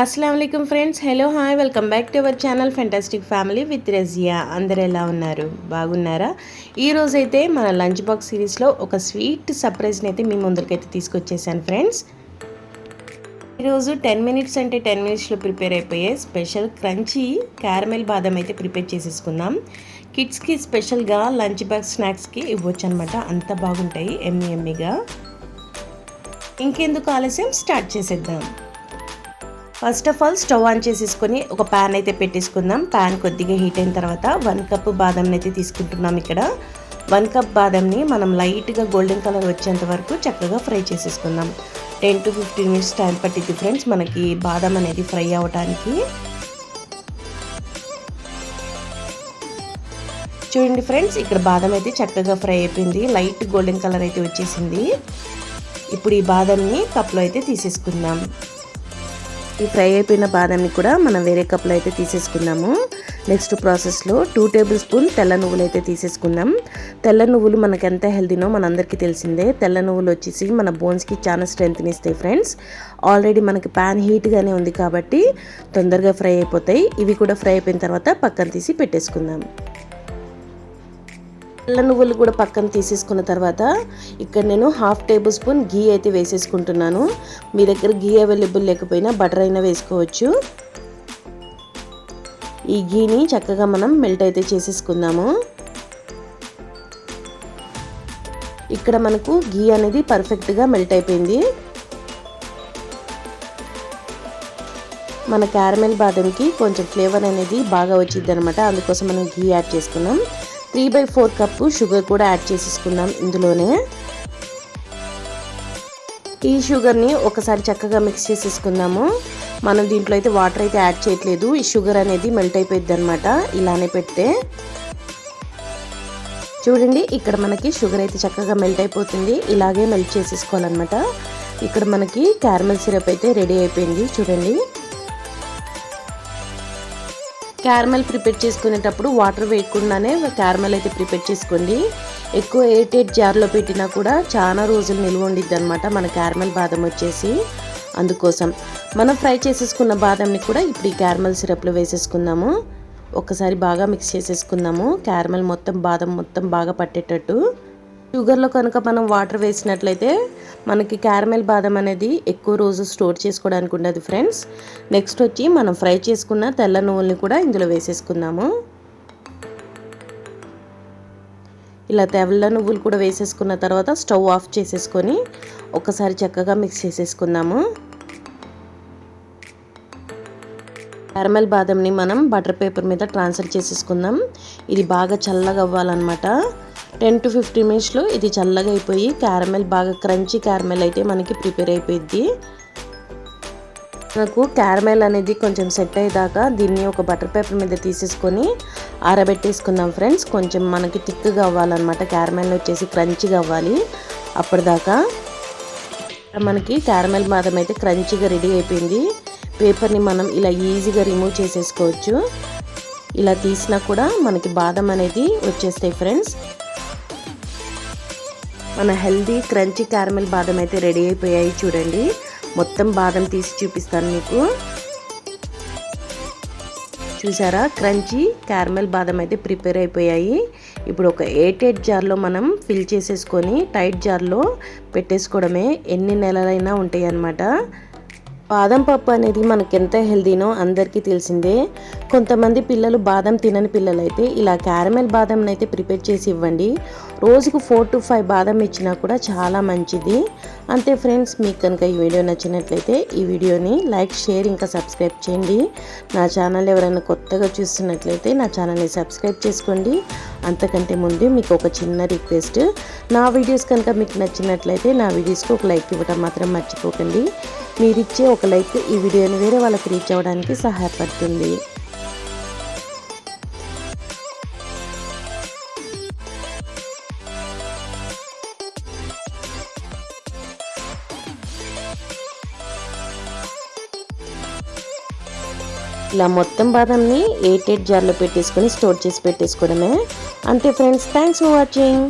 अस्सलाम वालेकुम friends hello hi welcome back to our channel fantastic family with Razia అందరూ ఎలా ఉన్నారు బాగున్నారా ఈ రోజు అయితే మన లంచ్ బాక్స్ సిరీస్ లో ఒక స్వీట్ సర్ప్రైజ్ ని అయితే మీ ముందుకైతే తీసుకొచ్చేసాను ఫ్రెండ్స్ ఈ రోజు 10 మినిట్స్ అంటే 10 మినిట్స్ లో ప్రిపేర్ అయిపోయే స్పెషల్ క్రంచీ క్యారమెల్ బాదం అయితే ప్రిపేర్ చేసేసుకుందాం కిడ్స్ కి స్పెషల్ గా లంచ్ బాక్స్ స్నాక్స్ కి ఇవ్వచ్చు అన్నమాట అంత బాగుంటాయి ఎమ్మీగా ఇంకెందుకు ఆలస్యం స్టార్ట్ చేసేద్దాం first of all stove on చేసేసుకొని ఒక ప్యాన్ అయితే పెట్టేసుకుందాం ప్యాన్ కొద్దిగా హీట్ అయిన తర్వాత 1 కప్ బాదంని అయితే తీసుకుంటున్నాం ఇక్కడ 1 కప్ బాదంని మనం లైట్గా గోల్డెన్ కలర్ వచ్చేంత వరకు చక్కగా ఫ్రై చేసేసుకుందాం 10 to 15 మినిట్స్ టైం పట్టింది ఫ్రెండ్స్ మనకి బాదం అనేది ఫ్రై అవ్వడానికి చూడండి ఫ్రెండ్స్ ఇక్కడ బాదం అయితే చక్కగా ఫ్రై అయిపోయింది లైట్ గోల్డెన్ కలర్ అయితే వచ్చేసింది ఇప్పుడు ఈ బాదంని కప్లో అయితే తీసేసుకుందాం ఈ ఫ్రై అయిపోయిన బాదంని కూడా మనం వేరే కప్లో అయితే తీసేసుకుందాము నెక్స్ట్ ప్రాసెస్లో 2 టేబుల్ స్పూన్ తెల్ల నువ్వులు అయితే తీసేసుకుందాం తెల్ల నువ్వులు మనకి ఎంత హెల్దీనో మనందరికీ తెలిసిందే తెల్ల నువ్వులు వచ్చేసి మన బోన్స్కి చాలా స్ట్రెంగ్త్ని ఇస్తాయి ఫ్రెండ్స్ ఆల్రెడీ మనకి ప్యాన్ హీట్గానే ఉంది కాబట్టి తొందరగా ఫ్రై అయిపోతాయి ఇవి కూడా ఫ్రై అయిపోయిన తర్వాత పక్కన తీసి పెట్టేసుకుందాం తెల్ల నువ్వులు కూడా పక్కన తీసేసుకున్న తర్వాత ఇక్కడ నేను 1/2 టేబుల్ స్పూన్ ఘీ అయితే వేసేసుకుంటున్నాను మీ దగ్గర ఘీ అవైలబుల్ లేకపోయినా బటర్ అయినా వేసుకోవచ్చు ఈ ఘీని చక్కగా మనం మెల్ట్ అయితే చేసేసుకుందాము ఇక్కడ మనకు ఘీ అనేది పర్ఫెక్ట్గా మెల్ట్ అయిపోయింది మన క్యారమెల్ బాదంకి కొంచెం ఫ్లేవర్ అనేది బాగా వచ్చింది అనమాట అందుకోసం మనం ఘీ యాడ్ చేసుకున్నాం 3/4 కప్పు షుగర్ కూడా యాడ్ చేసేసుకుందాం ఇందులోనే ఈ షుగర్ని ఒకసారి చక్కగా మిక్స్ చేసేసుకుందాము మనం దీంట్లో అయితే వాటర్ అయితే యాడ్ చేయట్లేదు ఈ షుగర్ అనేది మెల్ట్ అయిపోయింది అనమాట ఇలానే పెడితే చూడండి ఇక్కడ మనకి షుగర్ అయితే చక్కగా మెల్ట్ అయిపోతుంది ఇలాగే మెల్ట్ చేసేసుకోవాలన్నమాట ఇక్కడ మనకి క్యారమెల్ సిరప్ అయితే రెడీ అయిపోయింది చూడండి క్యారమెల్ ప్రిపేర్ చేసుకునేటప్పుడు వాటర్ వేయకుండానే క్యారమెల్ అయితే ప్రిపేర్ చేసుకోండి ఎక్కువ ఎయిటెడ్ జార్లో పెట్టినా కూడా చాలా రోజులు నిల్వ ఉండిద్ది అనమాట మన క్యారమెల్ బాదం వచ్చేసి అందుకోసం మనం ఫ్రై చేసేసుకున్న బాదంని కూడా ఇప్పుడు ఈ క్యారమెల్ సిరప్లో వేసేసుకుందాము ఒకసారి బాగా మిక్స్ చేసేసుకుందాము క్యారమెల్ మొత్తం బాదం మొత్తం బాగా పట్టేటట్టు షుగర్లో కనుక మనం వాటర్ వేసినట్లయితే మనకి క్యారమెల్ బాదం అనేది ఎక్కువ రోజు స్టోర్ చేసుకోవడానికి ఉండదు ఫ్రెండ్స్ నెక్స్ట్ వచ్చి మనం ఫ్రై చేసుకున్న తెల్ల నువ్వుల్ని కూడా ఇందులో వేసేసుకుందాము ఇలా తెల్ల నువ్వులు కూడా వేసేసుకున్న తర్వాత స్టవ్ ఆఫ్ చేసేసుకొని ఒకసారి చక్కగా మిక్స్ చేసేసుకుందాము క్యారమెల్ బాదంని మనం బటర్ పేపర్ మీద ట్రాన్స్ఫర్ చేసేసుకుందాం ఇది బాగా చల్లగా అవ్వాలన్నమాట 10 to 15 మినిట్స్లో ఇది చల్లగా అయిపోయి క్యారమెల్ బాగా క్రంచీ క్యారమెల్ అయితే మనకి ప్రిపేర్ అయిపోయింది నాకు క్యారమెల్ అనేది కొంచెం సెట్ అయ్యేదాకా దీన్ని ఒక బటర్ పేపర్ మీద తీసేసుకొని ఆరబెట్టేసుకుందాం ఫ్రెండ్స్ కొంచెం మనకి థిక్గా అవ్వాలన్నమాట క్యారమెల్ వచ్చేసి క్రంచీగా అవ్వాలి అప్పటిదాకా మనకి క్యారమెల్ బాదం అయితే క్రంచీగా రెడీ అయిపోయింది పేపర్ని మనం ఇలా ఈజీగా రిమూవ్ చేసేసుకోవచ్చు ఇలా తీసినా కూడా మనకి బాదం అనేది వచ్చేస్తాయి ఫ్రెండ్స్ మన హెల్దీ క్రంచీ క్యారమెల్ బాదం అయితే రెడీ అయిపోయాయి చూడండి మొత్తం బాదం తీసి చూపిస్తాను మీకు చూసారా క్రంచీ క్యారమెల్ బాదం అయితే ప్రిపేర్ అయిపోయాయి ఇప్పుడు ఒక ఎయిటెడ్ జార్లో మనం ఫిల్ చేసేసుకొని టైట్ జార్లో పెట్టేసుకోవడమే ఎన్ని నెలలైనా ఉంటాయి అన్నమాట బాదం పప్పు అనేది మనకి ఎంత హెల్దీనో అందరికీ తెలిసిందే కొంతమంది పిల్లలు బాదం తినని పిల్లలైతే ఇలా క్యారమెల్ బాదంని అయితే ప్రిపేర్ చేసి ఇవ్వండి రోజుకు 4 to 5 బాదం ఇచ్చినా కూడా చాలా మంచిది అంతే ఫ్రెండ్స్ మీకు కనుక ఈ వీడియో నచ్చినట్లయితే ఈ వీడియోని లైక్ షేర్ ఇంకా సబ్స్క్రైబ్ చేయండి నా ఛానల్ ఎవరైనా కొత్తగా చూస్తున్నట్లయితే నా ఛానల్ని సబ్స్క్రైబ్ చేసుకోండి అంతకంటే ముందు మీకు ఒక చిన్న రిక్వెస్ట్ నా వీడియోస్ కనుక మీకు నచ్చినట్లయితే నా వీడియోస్కి ఒక లైక్ ఇవ్వడం మాత్రం మర్చిపోకండి మీరిచ్చే ఒక లైక్ ఈ వీడియోని వేరే వాళ్ళకి రీచ్ అవ్వడానికి సహాయపడుతుంది ఇలా మొత్తం బాదంని ఎయిటెడ్ జార్లో పెట్టేసుకొని స్టోర్ చేసి పెట్టేసుకోవడమే అంతే ఫ్రెండ్స్ థ్యాంక్స్ ఫర్ వాచింగ్